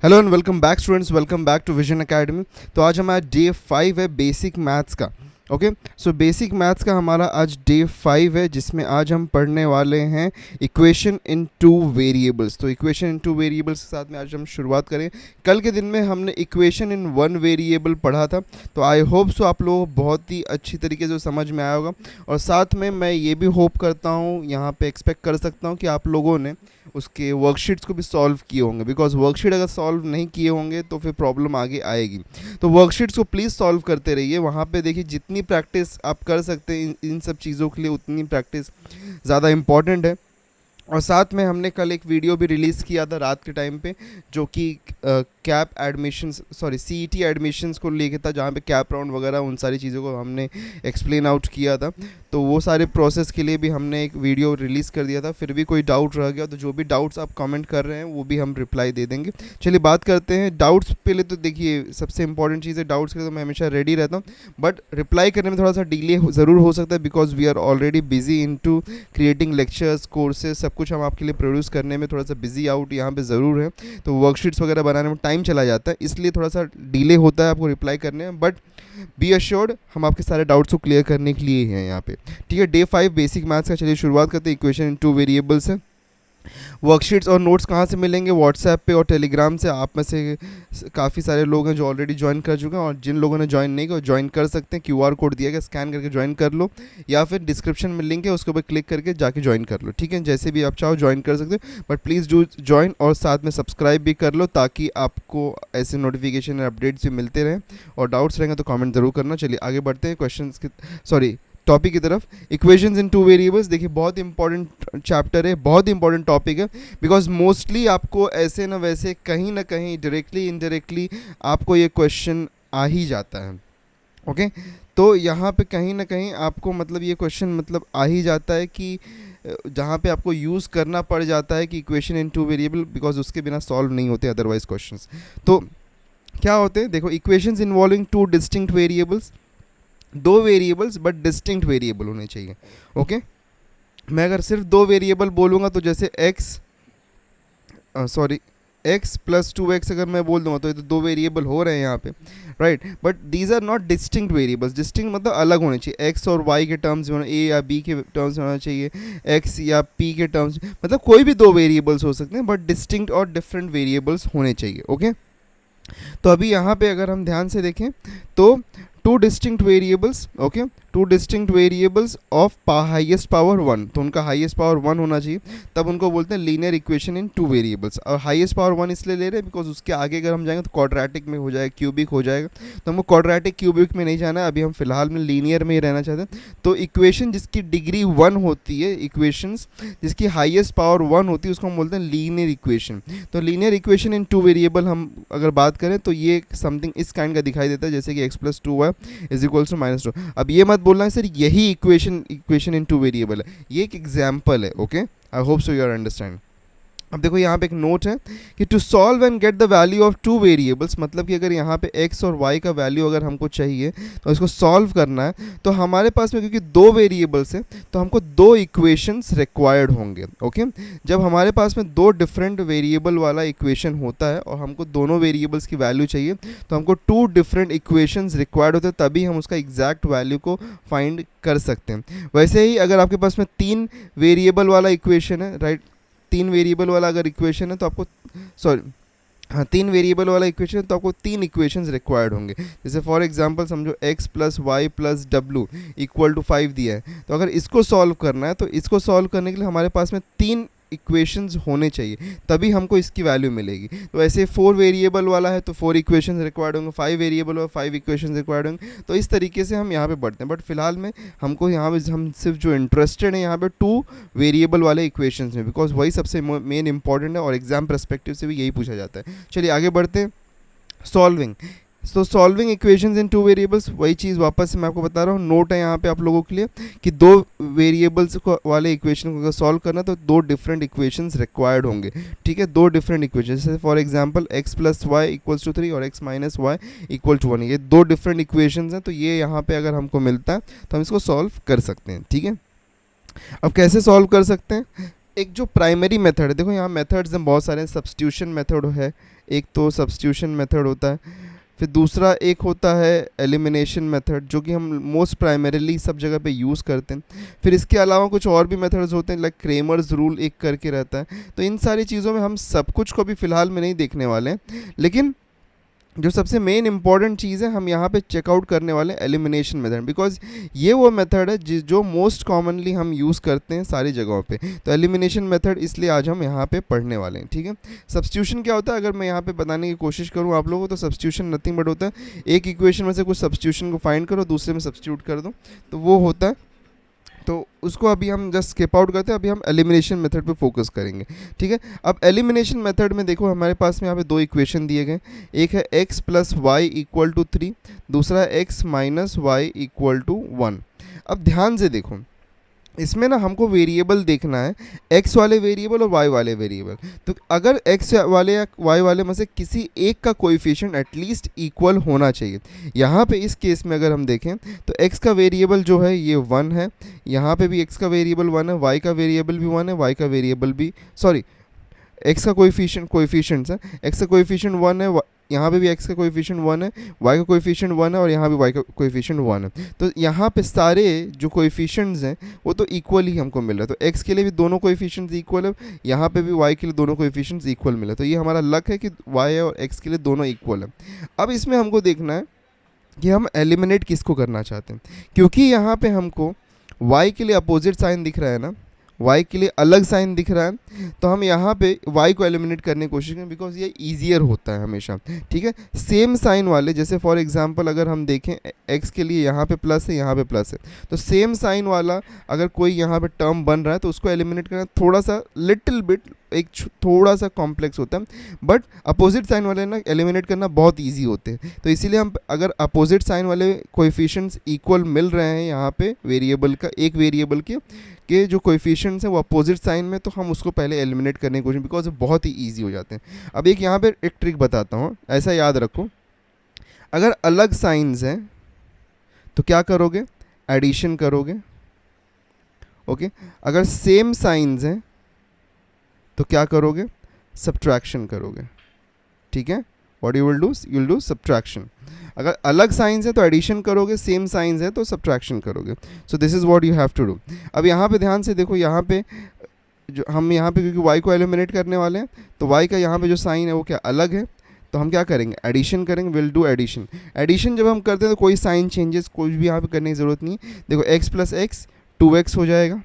Hello and welcome back students, welcome back to Vision Academy. तो आज हमारा day 5 है बेसिक मैथ्स का। ओके, सो बेसिक मैथ्स का हमारा आज डे 5 है, जिसमें आज हम पढ़ने वाले हैं इक्वेशन इन टू वेरिएबल्स। तो इक्वेशन इन टू वेरिएबल्स के साथ में आज हम शुरुआत करें। कल के दिन में हमने इक्वेशन इन वन वेरिएबल पढ़ा था, तो आई होप सो आप लोगों को बहुत ही अच्छी तरीके से समझ में आया होगा। और साथ में मैं ये भी होप करता हूँ, यहाँ पे एक्सपेक्ट कर सकता हूँ कि आप लोगों ने उसके वर्कशीट्स को भी सॉल्व किए होंगे, बिकॉज वर्कशीट अगर सॉल्व नहीं किए होंगे तो फिर प्रॉब्लम आगे आएगी। तो वर्कशीट्स को प्लीज़ सॉल्व करते रहिए। वहाँ पे देखिए, जितनी प्रैक्टिस आप कर सकते हैं इन सब चीज़ों के लिए, उतनी प्रैक्टिस ज़्यादा इम्पॉर्टेंट है। और साथ में हमने कल एक वीडियो भी रिलीज़ किया था रात के टाइम पे, जो कि कैप एडमिशन्स सीईटी एडमिशन्स को लेके था, जहाँ पे कैप राउंड वगैरह उन सारी चीज़ों को हमने एक्सप्लेन आउट किया था। तो वो सारे प्रोसेस के लिए भी हमने एक वीडियो रिलीज़ कर दिया था। फिर भी कोई डाउट रह गया तो जो भी डाउट्स आप कमेंट कर रहे हैं वो भी हम रिप्लाई दे देंगे। चलिए बात करते हैं डाउट्स। पहले तो देखिए, सबसे इंपॉर्टेंट चीज़ है, डाउट्स के लिए तो मैं हमेशा रेडी रहता हूँ, बट रिप्लाई करने में थोड़ा सा डिले ज़रूर हो सकता है, because we are already busy in to creating lectures, courses, सब कुछ हम आपके लिए प्रोड्यूस करने में थोड़ा सा बिजी आउट यहाँ पे ज़रूर है। तो वर्कशीट्स वगैरह बनाने में टाइम चला जाता है, इसलिए थोड़ा सा डिले होता है आपको रिप्लाई करने में, बट बी अश्योर्ड हम आपके सारे डाउट्स को क्लियर करने के लिए हैं यहाँ पे। ठीक है, डे 5 बेसिक मैथ्स का। चलिए शुरुआत करते हैं। इक्वेशन इन टू वेरिएबल्स है। वर्कशीट्स और नोट्स कहाँ से मिलेंगे? व्हाट्सएप पे और टेलीग्राम से। आप में से काफ़ी सारे लोग हैं जो ऑलरेडी ज्वाइन कर चुके हैं, और जिन लोगों ने ज्वाइन नहीं किया ज्वाइन कर सकते हैं। क्यूआर कोड दिया गया, स्कैन करके ज्वाइन कर लो, या फिर डिस्क्रिप्शन में लिंक है, उसके ऊपर क्लिक करके जाके ज्वाइन कर लो। ठीक है, जैसे भी आप चाहो ज्वाइन कर सकते हो, बट प्लीज़ डू ज्वाइन, और साथ में सब्सक्राइब भी कर लो, ताकि आपको ऐसे नोटिफिकेशन अपडेट्स भी मिलते रहें। और डाउट्स रहेंगे तो कमेंट ज़रूर करना। चलिए आगे बढ़ते हैं क्वेश्चन की टॉपिक की तरफ। इक्वेशंस इन टू वेरिएबल्स, देखिए बहुत इंपॉर्टेंट चैप्टर है, बहुत इंपॉर्टेंट टॉपिक है, बिकॉज मोस्टली आपको ऐसे ना वैसे कहीं ना कहीं डायरेक्टली इनडायरेक्टली आपको ये क्वेश्चन आ ही जाता है। ओके, तो यहाँ पे कहीं ना कहीं आपको मतलब ये क्वेश्चन मतलब आ ही जाता है कि जहाँ पे आपको यूज़ करना पड़ जाता है कि equation in two variable, because उसके बिना सॉल्व नहीं होते अदरवाइज क्वेश्चंस। तो क्या होते हैं, देखो, equations involving two distinct variables, दो वेरिएबल्स बट डिस्टिंक्ट वेरिएबल होने चाहिए। ओके, मैं अगर सिर्फ दो वेरिएबल बोलूँगा तो जैसे x प्लस 2x अगर मैं बोल दूंगा तो ये तो दो वेरिएबल हो रहे हैं यहाँ पे, right. But these are not distinct variables. Distinct मतलब अलग होने चाहिए। x और y के टर्म्स में, a या b के टर्म्स में होना चाहिए, x या p के टर्म्स, मतलब कोई भी दो वेरिएबल्स हो सकते हैं, बट डिस्टिंक्ट और डिफरेंट वेरिएबल्स होने चाहिए। ओके, तो अभी यहाँ पे अगर हम ध्यान से देखें तो two distinct variables, okay, two distinct variables of highest power 1, तो उनका हाईएस्ट पावर 1 होना चाहिए, तब उनको बोलते हैं linear equation in two variables. और हाईएस्ट पावर 1 इसलिए ले रहे हैं बिकॉज उसके आगे अगर हम जाएंगे तो क्वाड्रेटिक में हो जाएगा, क्यूबिक हो जाएगा, तो हमको क्वाड्रेटिक क्यूबिक में नहीं जाना है, अभी हम फिलहाल में लीनियर में ही रहना चाहते हैं। तो इक्वेशन जिसकी डिग्री 1 होती है, इक्वेशंस जिसकी हाईएस्ट पावर 1 होती है, उसको हम बोलते हैं लीनियर इक्वेशन। तो linear equation in two variable हम अगर बात करें तो ये समथिंग इस काइंड का दिखाई देता है, जैसे कि x plus 2y is equals to -2। अब ये मत बोलना है सर यही इक्वेशन इन टू वेरिएबल है, ये एक एग्जाम्पल है। Okay, I hope so you are understand. अब देखो यहाँ पे एक नोट है कि to solve and get the value of two variables, मतलब कि अगर यहाँ पे x और y का वैल्यू अगर हमको चाहिए तो इसको सॉल्व करना है, तो हमारे पास में क्योंकि दो वेरिएबल्स हैं तो हमको दो इक्वेशंस रिक्वायर्ड होंगे। ओके, जब हमारे पास में दो डिफरेंट वेरिएबल वाला इक्वेशन होता है और हमको दोनों वेरिएबल्स की वैल्यू चाहिए, तो हमको टू डिफरेंट इक्वेशंस रिक्वायर्ड होते हैं, तभी हम उसका एग्जैक्ट वैल्यू को फाइंड कर सकते हैं। वैसे ही अगर आपके पास में तीन वेरिएबल वाला इक्वेशन है, राइट, तीन वेरिएबल वाला अगर इक्वेशन है तो आपको तीन वेरिएबल वाला इक्वेशन है तो आपको तीन इक्वेशंस रिक्वायर्ड होंगे। जैसे फॉर एग्जांपल समझो x प्लस वाई प्लस डब्ल्यू इक्वल टू 5 दिया है, तो अगर इसको सॉल्व करना है तो इसको सॉल्व करने के लिए हमारे पास में तीन इक्वेशंस होने चाहिए, तभी हमको इसकी वैल्यू मिलेगी। तो ऐसे 4 वेरिएबल वाला है तो 4 इक्वेशंस रिक्वायर्ड होंगे, 5 वेरिएबल वाला 5 इक्वेशंस रिक्वायर्ड होंगे। तो इस तरीके से हम यहाँ पे बढ़ते हैं, बट फिलहाल में हमको यहाँ पे हम सिर्फ जो इंटरेस्टेड है यहाँ पे 2 वेरिएबल वाले इक्वेशंस में, बिकॉज वही सबसे मेन इंपॉर्टेंट है और एग्जाम परस्पेक्टिव से भी यही पूछा जाता है। चलिए आगे बढ़ते हैं। सॉल्विंग, तो सॉल्विंग इक्वेशंस इन टू वेरिएबल्स, वही चीज़ वापस से मैं आपको बता रहा हूँ, नोट है यहाँ पे आप लोगों के लिए कि दो वेरिएबल्स को वाले इक्वेशन को अगर सॉल्व करना तो दो डिफरेंट इक्वेशंस रिक्वायर्ड होंगे। ठीक है, दो डिफरेंट इक्वेशन, जैसे for example x plus y equals to 3 और x minus y equal to 1, ये दो डिफरेंट इक्वेशंस हैं। तो ये यहाँ पे अगर हमको मिलता है तो हम इसको सॉल्व कर सकते हैं। ठीक है, अब कैसे सॉल्व कर सकते हैं? एक जो प्राइमरी मेथड है, देखो यहाँ मेथड्स हैं बहुत सारे, सब्स्टिट्यूशन मेथड है, एक तो सब्स्टिट्यूशन मेथड होता है, फिर दूसरा एक होता है एलिमिनेशन मेथड, जो कि हम मोस्ट प्राइमरीली सब जगह पे यूज़ करते हैं। फिर इसके अलावा कुछ और भी मेथड्स होते हैं, लाइक क्रेमर्स रूल एक करके रहता है। तो इन सारी चीज़ों में हम सब कुछ को भी फ़िलहाल में नहीं देखने वाले हैं, लेकिन जो सबसे मेन इंपॉर्टेंट चीज़ है हम यहाँ पे चेकआउट करने वाले हैं एलिमिनेशन मेथड, बिकॉज ये वो मेथड है जो मोस्ट कॉमनली हम यूज़ करते हैं सारी जगहों पे। तो एलिमिनेशन मेथड इसलिए आज हम यहाँ पे पढ़ने वाले हैं, ठीक है। सब्स्टिट्यूशन क्या होता है, अगर मैं यहाँ पे बताने की कोशिश करूँ आप लोगों को, तो सब्स्टिट्यूशन नथिंग बट होता है एक इक्वेशन में से कुछ सब्स्टिट्यूशन को फाइंड करो, दूसरे में सब्स्टिट्यूट कर दो, तो वो होता है। तो उसको अभी हम जस्ट स्किप आउट करते हैं, अभी हम एलिमिनेशन मेथड पे फोकस करेंगे, ठीक है। अब एलिमिनेशन मेथड में देखो हमारे पास में यहाँ पे दो इक्वेशन दिए गए, एक है x plus y equal to 3, दूसरा है x minus y equal to 1। अब ध्यान से देखो, इसमें ना हमको वेरिएबल देखना है, x वाले वेरिएबल और y वाले वेरिएबल। तो अगर x वाले या y वाले में से किसी एक का कोएफिशिएंट एटलीस्ट इक्वल होना चाहिए। यहाँ पे इस केस में अगर हम देखें तो x का वेरिएबल जो है ये 1 है, यहाँ पे भी x का वेरिएबल 1 है, y का वेरिएबल भी 1 है, y का वेरिएबल भी x का कोएफिशिएंट्स है, x का कोएफिशिएंट 1 है, यहाँ पे भी x का कोएफिशिएंट 1 है, y का कोएफिशिएंट 1 है, और यहाँ भी y का कोएफिशिएंट 1 है। तो यहाँ पे सारे जो कोएफिशिएंट्स हैं वो तो इक्वल ही हमको मिल रहा है। तो x के लिए भी दोनों कोएफिशिएंट्स इक्वल है, यहाँ पे भी y के लिए दोनों कोएफिशिएंट्स इक्वल मिला। तो ये हमारा लक है कि y और x के लिए दोनों इक्वल है। अब इसमें हमको देखना है कि हम एलिमिनेट किसको करना चाहते हैं, क्योंकि यहाँ पे हमको y के लिए अपोजिट साइन दिख रहा है ना, y के लिए अलग साइन दिख रहा है, तो हम यहाँ पे y को एलिमिनेट करने की कोशिश करें, बिकॉज ये ईजियर होता है हमेशा, ठीक है। सेम साइन वाले, जैसे फॉर एग्जांपल अगर हम देखें x के लिए यहाँ पे प्लस है, यहाँ पे प्लस है, तो सेम साइन वाला अगर कोई यहाँ पे टर्म बन रहा है तो उसको एलिमिनेट करना थोड़ा सा लिटिल बिट थोड़ा सा कॉम्प्लेक्स होता है, बट अपोजिट साइन वाले ना एलिमिनेट करना बहुत ईजी होते हैं। तो इसीलिए हम अगर अपोजिट साइन वाले कोएफिशिएंट्स इक्वल मिल रहे हैं यहाँ पे वेरिएबल का, एक वेरिएबल के जो कोएफिशिएंट्स हैं वो अपोजिट साइन में, तो हम उसको पहले एलिमिनेट करने की कोशिश, बिकॉज बहुत ही ईजी हो जाते हैं। अब एक यहाँ पे एक ट्रिक बताता हूँ, ऐसा याद रखो, अगर अलग साइंस हैं तो क्या करोगे, एडिशन करोगे, ओके। अगर सेम साइंस हैं तो क्या करोगे, सब्ट्रैक्शन करोगे, ठीक है। What you will do, you will do subtraction. अगर अलग साइंस है तो एडिशन करोगे, सेम साइंस है तो सब्ट्रैक्शन करोगे। So this is what you have to do. अब यहाँ पे ध्यान से देखो, यहाँ पे जो हम यहाँ पे क्योंकि y को एलिमिनेट करने वाले हैं, तो y का यहाँ पे जो साइन है वो क्या अलग है, तो हम क्या करेंगे, एडिशन करेंगे, विल डू एडिशन। एडिशन जब हम करते हैं तो कोई साइन चेंजेस कुछ भी यहाँ पे करने की ज़रूरत नहीं। देखो x प्लस एक्स 2x हो जाएगा,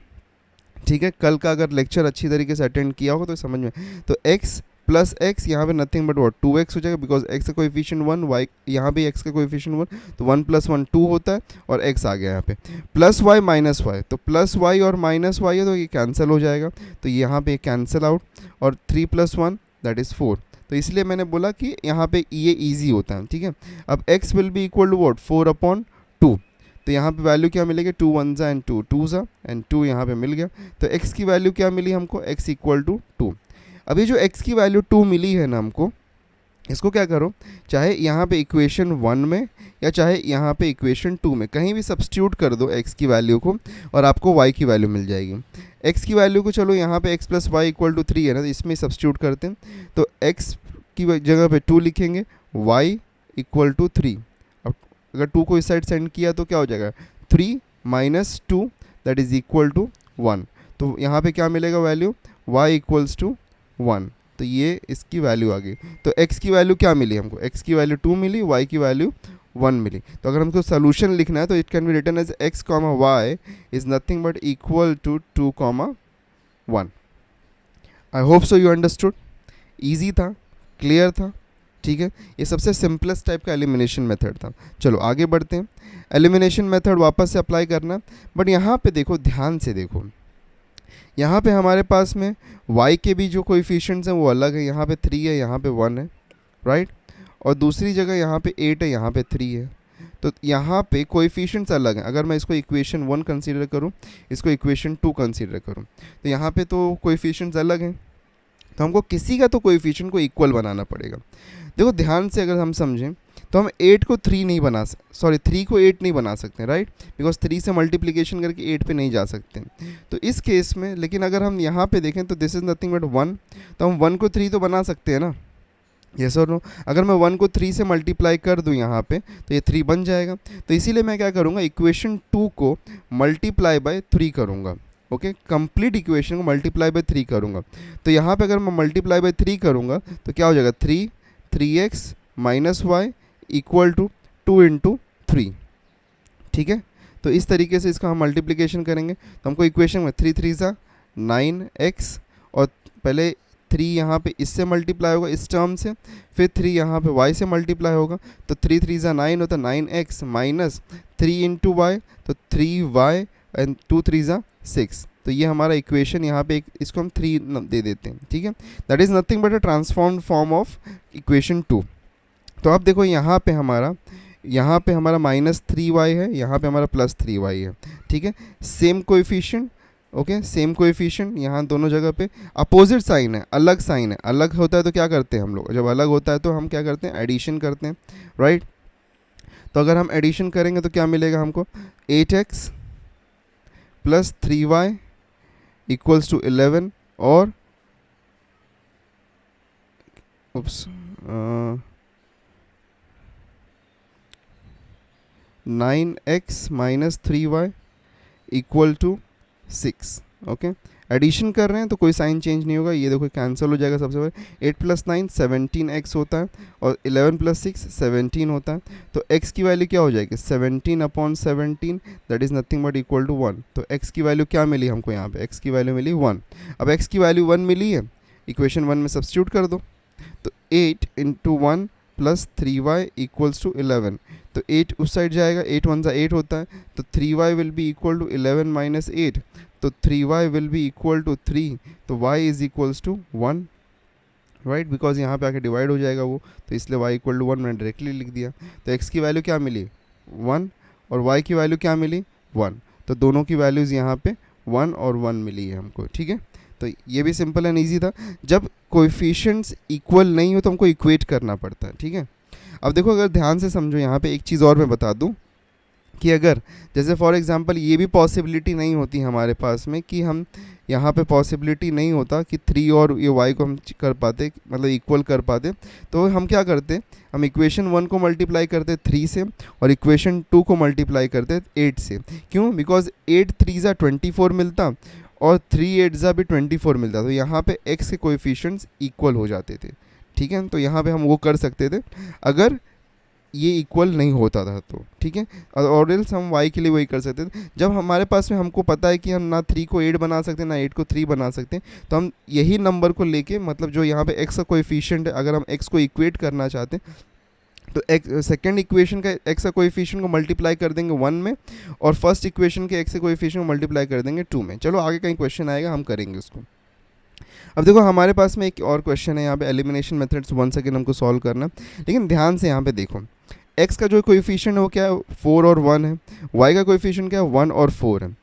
ठीक है। कल का अगर लेक्चर अच्छी तरीके से अटेंड किया हो तो समझ में, तो x प्लस एक्स यहाँ पे नथिंग बट वॉट 2x हो जाएगा, बिकॉज x का कोएफिशिएंट 1, y यहाँ भी x का कोएफिशिएंट 1, तो 1 + 1 2 होता है, और x आ गया यहाँ पे प्लस y माइनस y, तो प्लस y और माइनस y है तो ये कैंसिल हो जाएगा, तो यहाँ पे कैंसिल आउट, और 3 + 1 दैट इज़ 4। तो इसलिए मैंने बोला कि यहाँ पे ये ईजी होता है, ठीक है। अब x will be equal to what 4/2, तो यहाँ पे वैल्यू क्या मिलेगी, 2 1 एंड 2 2 एंड 2 यहाँ पे मिल गया। तो x की वैल्यू क्या मिली हमको, x इक्वल टू 2। अभी जो x की वैल्यू 2 मिली है ना हमको, इसको क्या करो, चाहे यहाँ पे इक्वेशन 1 में या चाहे यहाँ पे इक्वेशन 2 में कहीं भी सब्स्टिट्यूट कर दो x की वैल्यू को, और आपको y की वैल्यू मिल जाएगी। x की वैल्यू को चलो यहाँ पे x + y = 3 है ना, तो इसमें सब्स्टिट्यूट करते हैं, तो x की जगह पे 2 लिखेंगे, y = 3। अब अगर 2 को इस साइड सेंड किया तो क्या हो जाएगा, 3 - 2 दैट इज़ इक्वल टू 1। तो यहाँ पे क्या मिलेगा वैल्यू, y = 1, तो ये इसकी वैल्यू आ गई। तो x की वैल्यू क्या मिली हमको, x की वैल्यू 2 मिली, y की वैल्यू 1 मिली। तो अगर हमको सोल्यूशन लिखना है तो it can be written as x, y is nothing but equal to 2, 1। I hope so you understood. Easy था, क्लियर था, ठीक है। ये सबसे सिंपलेस्ट टाइप का एलिमिनेशन मेथड था। चलो आगे बढ़ते हैं, एलिमिनेशन मेथड वापस से अप्लाई करना, बट यहाँ पे देखो, ध्यान से देखो, यहाँ पे हमारे पास में y के भी जो कोएफिशिएंट्स हैं वो अलग है, यहाँ पे 3 है, यहाँ पे 1 है, राइट, और दूसरी जगह यहाँ पे 8 है, यहाँ पे 3 है, तो यहाँ पे कोएफिशिएंट्स अलग हैं। अगर मैं इसको इक्वेशन 1 कंसीडर करूँ, इसको इक्वेशन 2 कंसीडर करूँ, तो यहाँ पे तो कोएफिशिएंट्स अलग हैं, तो हमको किसी का तो कोएफिशिएंट को इक्वल बनाना पड़ेगा। देखो ध्यान से अगर हम समझें तो हम 8 को 3 नहीं बना 3 को 8 नहीं बना सकते, राइट, बिकॉज 3 से मल्टीप्लिकेशन करके 8 पे नहीं जा सकते। तो इस केस में, लेकिन अगर हम यहाँ पे देखें तो दिस इज़ नथिंग बट 1, तो हम 1 को 3 तो बना सकते हैं ना, यस और नो। अगर मैं 1 को 3 से मल्टीप्लाई कर दूं यहाँ पे तो ये 3 बन जाएगा। तो इसीलिए मैं क्या करूँगा, इक्वेशन 2 को मल्टीप्लाई बाय 3 करूँगा। ओके, कंप्लीट इक्वेशन को मल्टीप्लाई बाय 3 करूँगा। तो यहाँ पे अगर मैं मल्टीप्लाई बाय 3 करूँगा तो क्या हो जाएगा, 3x minus y equal to 2 into 3। ठीक है, तो इस तरीके से इसका हम मल्टीप्लिकेशन करेंगे तो हमको इक्वेशन में 3 3 सा 9x, और पहले 3 यहाँ पे इससे मल्टीप्लाई होगा इस टर्म से, फिर 3 यहाँ पे y से मल्टीप्लाई होगा, तो 3 3 सा 9 होता है 9x माइनस 3 इंटू वाई, तो 3y एंड 2 3 सा 6। तो ये हमारा इक्वेशन यहाँ पे इसको हम 3 दे देते हैं। ठीक है, that is nothing but a transformed form of equation 2। तो अब देखो यहाँ पे हमारा -3y है, यहाँ पे हमारा +3y है। ठीक है, same coefficient, okay, same coefficient यहाँ दोनों जगह पे, अपोजिट साइन है, अलग साइन है। अलग होता है तो क्या करते हैं हम लोग, जब अलग होता है तो हम क्या करते हैं, एडिशन करते हैं, राइट। तो अगर हम एडिशन करेंगे तो क्या मिलेगा हमको, 8x + 3y = 11 और 9x minus 3y = 6। Okay, addition कर रहे हैं तो कोई साइन चेंज नहीं होगा, ये देखो कैंसिल हो जाएगा। सबसे पहले 8 + 9 17x होता है और 11 + 6 17 होता है। तो x की वैल्यू क्या हो जाएगी, 17/17, that is nothing but equal to 1। तो x की वैल्यू क्या मिली हमको, यहाँ पे x की वैल्यू मिली 1। अब x की वैल्यू 1 मिली है, इक्वेशन 1 में सब्स्टिट्यूट कर दो। तो 8 × 1 + 3y = 11। तो 8 उस साइड जाएगा, 8 1 सा 8 होता है, तो 3y will be equal to 11 - 8, तो 3y will be equal to 3, तो y is equals to 1, right, because यहाँ पे आके डिवाइड हो जाएगा वो, तो इसलिए y = 1 मैंने डायरेक्टली लिख दिया। तो x की वैल्यू क्या मिली 1 और y की वैल्यू क्या मिली 1, तो दोनों की वैल्यूज़ यहाँ पे 1 और 1 मिली है हमको। ठीक है, तो ये भी सिंपल एंड ईजी था। जब कोएफिशिएंट्स इक्वल नहीं हो तो हमको इक्वेट करना पड़ता है। ठीक है, अब देखो अगर ध्यान से समझो, यहाँ पे एक चीज़ और मैं बता दूँ कि अगर जैसे फॉर एग्जांपल ये भी पॉसिबिलिटी नहीं होती हमारे पास में, कि हम यहाँ पे पॉसिबिलिटी नहीं होता कि 3 और ये y को हम कर पाते, मतलब इक्वल कर पाते, तो हम क्या करते, हम इक्वेशन 1 को मल्टीप्लाई करते 3 से और इक्वेशन 2 को मल्टीप्लाई करते 8 से। क्यों, बिकॉज 8 3 ज़ा 24 मिलता और 3 8 ज़ा भी 24 मिलता, तो यहाँ पे x के कोएफिशिएंट्स इक्वल हो जाते थे। ठीक है, तो यहाँ पे हम वो कर सकते थे अगर ये इक्वल नहीं होता था तो। ठीक है, और एल्स हम y के लिए वही कर सकते थे। जब हमारे पास में हमको पता है कि हम ना 3 को 8 बना सकते ना 8 को 3 बना सकते, तो हम यही नंबर को लेके, मतलब जो यहाँ पे x का कोएफिशिएंट है, अगर हम x को इक्वेट करना चाहते हैं तो सेकेंड इक्वेशन का x का कोएफिशिएंट को मल्टीप्लाई कर देंगे 1 में, और फर्स्ट इक्वेशन के x के कोएफिशिएंट को मल्टीप्लाई कर देंगे 2 में। चलो आगे कहीं क्वेश्चन आएगा, हम करेंगे उसको। अब देखो हमारे पास में एक और क्वेश्चन है, यहाँ पे एलिमिनेशन मेथड्स 1 सेकेंड हमको सॉल्व करना, लेकिन ध्यान से यहाँ पे देखो, x का जो कोएफिशिएंट है वो क्या है, 4 और 1 है, y का कोएफिशिएंट क्या है, 1 और 4 है।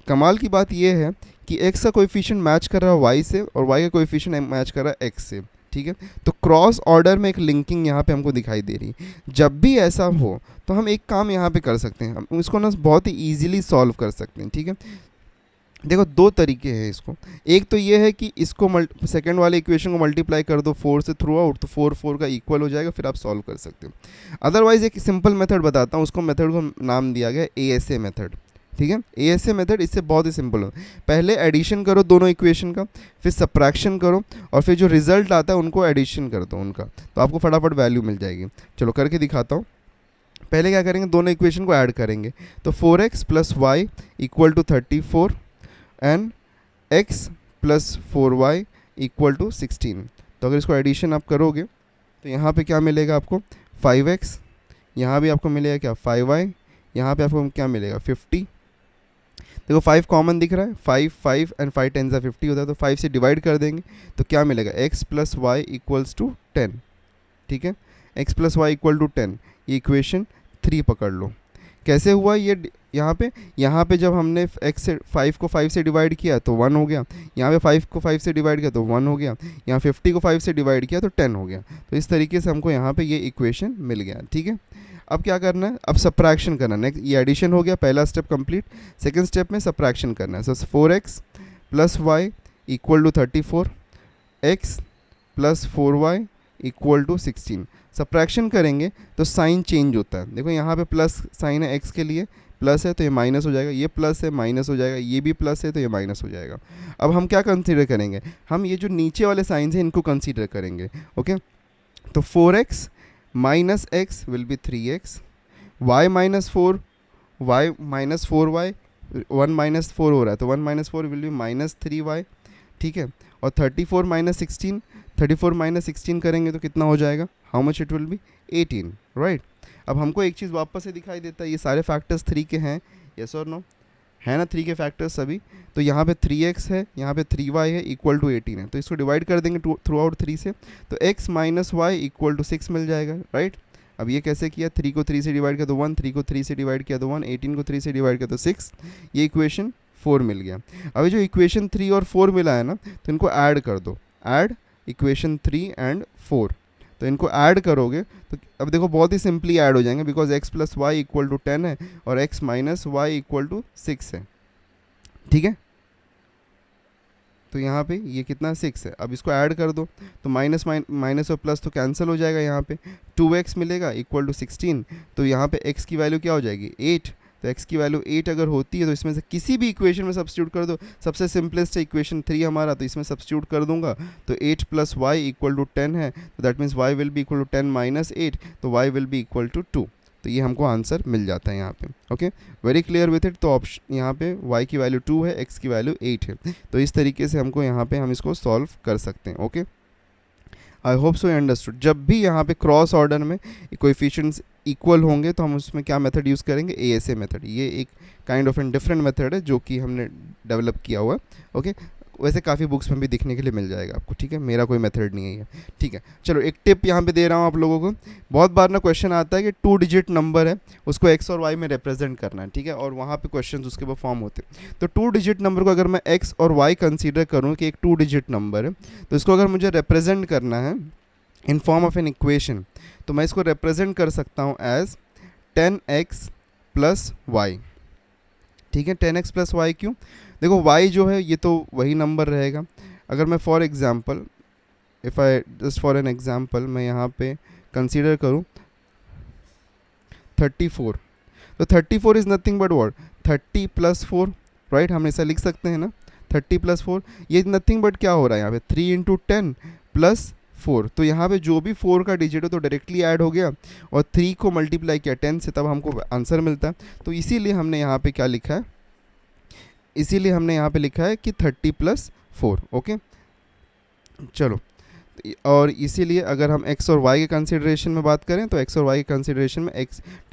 कमाल की बात ये है कि x का कोएफिशिएंट मैच कर रहा है y से और y का कोएफिशिएंट मैच कर रहा है x से। ठीक है, तो क्रॉस ऑर्डर में एक लिंकिंग यहाँ पे हमको दिखाई दे रही है। जब भी ऐसा हो तो हम एक काम यहाँ पे कर सकते हैं, हम इसको ना बहुत ही ईजिली सॉल्व कर सकते हैं। ठीक है, देखो दो तरीके हैं इसको। एक तो ये है कि इसको सेकंड वाले इक्वेशन को मल्टीप्लाई कर दो 4 से थ्रू आउट, तो 4 4 का इक्वल हो जाएगा, फिर आप सॉल्व कर सकते हो। अदरवाइज एक सिंपल मेथड बताता हूँ, उसको मेथड को नाम दिया गया ASA मेथड। ठीक है, ASA मेथड इससे बहुत ही सिंपल हो, पहले एडिशन करो दोनों इक्वेशन का, फिर सब्ट्रैक्शन करो, और फिर जो रिजल्ट आता है उनको एडिशन कर दो उनका, तो आपको फटाफट वैल्यू मिल जाएगी। चलो करके दिखाता हूँ। पहले क्या करेंगे, दोनों इक्वेशन को ऐड करेंगे, तो 4x + y = 34 and x + 4y = 16। तो अगर इसको एडिशन आप करोगे तो यहाँ पे क्या मिलेगा आपको, 5x, यहाँ भी आपको मिलेगा क्या 5y, यहाँ पे आपको क्या मिलेगा 50। देखो 5 कॉमन दिख रहा है, 5 5 एंड 5 10 50 होता है, तो 5 से डिवाइड कर देंगे तो क्या मिलेगा, x + y = 10। ठीक है, x + y = 10, ये इक्वेशन 3 पकड़ लो। कैसे हुआ ये, यहाँ पे जब हमने x 5 को 5 से डिवाइड किया तो 1 हो गया, यहाँ पे 5 को 5 से डिवाइड किया तो 1 हो गया, यहाँ 50 को 5 से डिवाइड किया तो 10 हो गया। तो इस तरीके से हमको यहाँ पे ये इक्वेशन मिल गया। ठीक है, अब क्या करना है, अब सब्ट्रैक्शन करना है। नेक्स्ट ये एडिशन हो गया, पहला स्टेप कंप्लीट, सेकंड स्टेप में सब्ट्रैक्शन करना है। सो 4x + y = 34, x + 4y equal to 16। Subtraction करेंगे तो साइन चेंज होता है, देखो यहाँ पे प्लस साइन है x के लिए, प्लस है तो ये माइनस हो जाएगा, ये प्लस है माइनस हो जाएगा, ये भी प्लस है तो ये माइनस हो जाएगा। अब हम क्या कंसीडर करेंगे, हम ये जो नीचे वाले साइंस हैं इनको कंसीडर करेंगे। ओके, तो 4x minus x will be 3x, y minus 4, y minus 4y, 1 minus 4 हो रहा है तो 1 minus 4 will be minus 3y, ठीक है। और 34 माइनस 16, 34 माइनस 16 करेंगे तो कितना हो जाएगा, how much it will be 18, right. अब हमको एक चीज़ वापस से दिखाई देता है, ये सारे फैक्टर्स 3 के हैं, यस और नो, है ना 3 के फैक्टर्स सभी। तो यहाँ पे 3x है, यहाँ पे 3y है, इक्वल टू 18 है, तो इसको डिवाइड कर देंगे थ्रू आउट 3 से, तो x minus y equal to 6 मिल जाएगा, राइट। अब ये कैसे किया, 3 को 3 से डिवाइड किया तो 1, 3 को 3 से डिवाइड किया तो 1, 18 को 3 से डिवाइड किया तो 6, ये इक्वेशन 4 मिल गया। अभी जो इक्वेशन 3 और 4 मिला है ना, तो इनको ऐड कर दो, ऐड इक्वेशन 3 एंड 4, तो इनको ऐड करोगे तो अब देखो बहुत ही सिंपली ऐड हो जाएंगे, because x plus y equal to 10 है और x minus y equal to 6 है, ठीक है। तो यहाँ पे ये कितना 6 है, अब इसको ऐड कर दो तो माइनस माइनस और प्लस तो कैंसिल हो जाएगा, यहाँ पे 2x मिलेगा इक्वल टू 16, तो यहाँ पे x की वैल्यू क्या हो जाएगी 8, तो x की वैल्यू 8 अगर होती है तो इसमें से किसी भी इक्वेशन में सब्स्टिट्यूट कर दो, सबसे सिंपलेस्ट है इक्वेशन 3 हमारा, तो इसमें सब्स्टिट्यूट कर दूंगा तो 8 प्लस वाई इक्वल टू 10 है, तो that means y will be equal to 10 minus 8, तो y will be equal to 2, तो ये हमको आंसर मिल जाता है यहाँ पे। Okay, very clear with it. तो ऑप्शन यहाँ पे y की वैल्यू 2 है, x की वैल्यू 8 है, तो इस तरीके से हमको यहाँ पे हम इसको सॉल्व कर सकते हैं। Okay, I hope so you understood. जब भी यहाँ पे क्रॉस ऑर्डर में कोएफिशिएंट्स इक्वल होंगे तो हम उसमें क्या मेथड यूज़ करेंगे, ASA मेथड। ये एक kind of an different method है जो कि हमने डेवलप किया हुआ है। ओके, वैसे काफ़ी बुक्स में भी दिखने के लिए मिल जाएगा आपको, ठीक है, मेरा कोई मेथड नहीं है ये, ठीक है। चलो एक टिप यहाँ पे दे रहा हूँ आप लोगों को। बहुत बार ना क्वेश्चन आता है कि 2 डिजिट नंबर है, उसको x और y में रिप्रेजेंट करना है, ठीक है, और वहाँ पे क्वेश्चंस उसके ऊपर फॉर्म होते हैं। तो 2 डिजिट नंबर को अगर मैं x और y कंसीडर करूँ कि एक 2 डिजिट नंबर है, तो इसको अगर मुझे रिप्रेजेंट करना है in form of an equation, तो मैं इसको रिप्रेजेंट कर सकता हूँ एज 10x प्लस वाई, ठीक है। 10x प्लस वाई क्यों, देखो y जो है ये तो वही नंबर रहेगा। अगर मैं for example, if I just for an example मैं यहाँ पे कंसीडर करूँ 34, तो 34 is nothing but what 30 plus 4, right, हम ऐसा लिख सकते हैं ना, 30 प्लस 4, ये नथिंग बट क्या हो रहा है यहाँ पे 3 इंटू 10 प्लस 4, तो यहाँ पे जो भी 4 का डिजिट हो तो डायरेक्टली ऐड हो गया, और 3 को मल्टीप्लाई किया 10 से, तब हमको आंसर मिलता है। तो इसीलिए हमने यहाँ पे क्या लिखा है, इसीलिए हमने यहाँ पे लिखा है कि 30 प्लस 4। ओके, चलो, और इसीलिए अगर हम x और y के कंसिडरेशन में बात करें तो x और y के कंसिडरेशन में